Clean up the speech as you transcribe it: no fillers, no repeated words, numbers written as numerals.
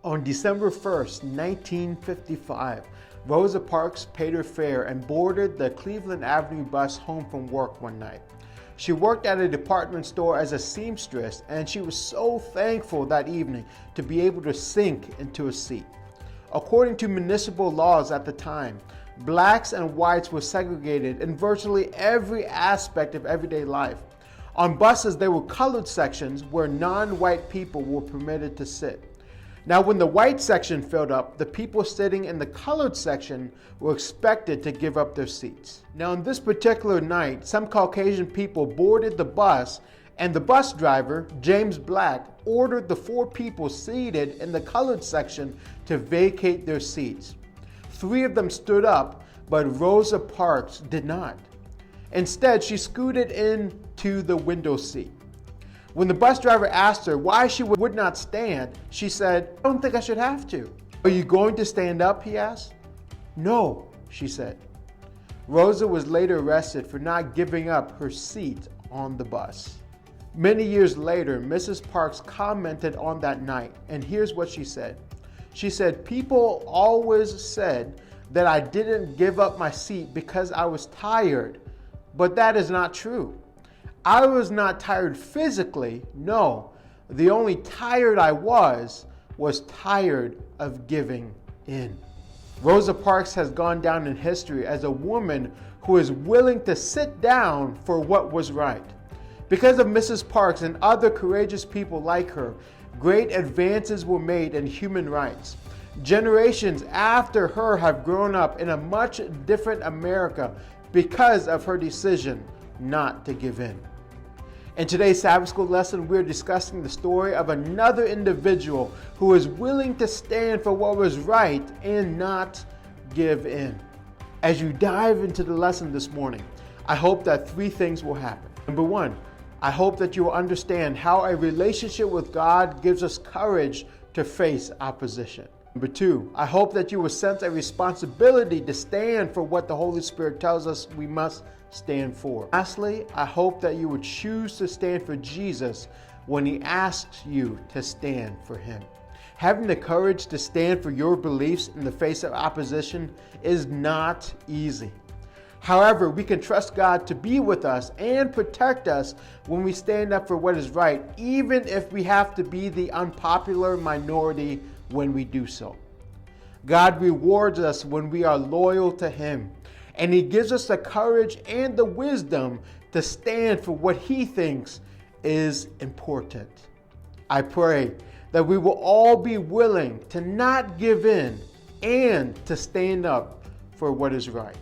On December 1st, 1955, Rosa Parks paid her fare and boarded the Cleveland Avenue bus home from work one night. She worked at a department store as a seamstress, and she was so thankful that evening to be able to sink into a seat. According to municipal laws at the time, blacks and whites were segregated in virtually every aspect of everyday life. On buses, there were colored sections where non-white people were permitted to sit. Now, when the white section filled up, the people sitting in the colored section were expected to give up their seats. Now, on this particular night, some Caucasian people boarded the bus, and the bus driver, James Black, ordered the 4 people seated in the colored section to vacate their seats. 3 of them stood up, but Rosa Parks did not. Instead, she scooted into the window seat. When the bus driver asked her why she would not stand, she said, "I don't think I should have to." "Are you going to stand up?" he asked. "No," she said. Rosa was later arrested for not giving up her seat on the bus. Many years later, Mrs. Parks commented on that night, and here's what she said. She said, "People always said that I didn't give up my seat because I was tired, but that is not true. I was not tired physically, no. The only tired I was tired of giving in." Rosa Parks has gone down in history as a woman who is willing to sit down for what was right. Because of Mrs. Parks and other courageous people like her, great advances were made in human rights. Generations after her have grown up in a much different America because of her decision not to give in. In today's Sabbath School lesson, we're discussing the story of another individual who is willing to stand for what was right and not give in. As you dive into the lesson this morning, I hope that 3 things will happen. Number 1, I hope that you will understand how a relationship with God gives us courage to face opposition. Number 2, I hope that you will sense a responsibility to stand for what the Holy Spirit tells us we must stand for. Lastly, I hope that you would choose to stand for Jesus when He asks you to stand for Him. Having the courage to stand for your beliefs in the face of opposition is not easy. However, we can trust God to be with us and protect us when we stand up for what is right, even if we have to be the unpopular minority when we do so. God rewards us when we are loyal to Him, and He gives us the courage and the wisdom to stand for what He thinks is important. I pray that we will all be willing to not give in and to stand up for what is right.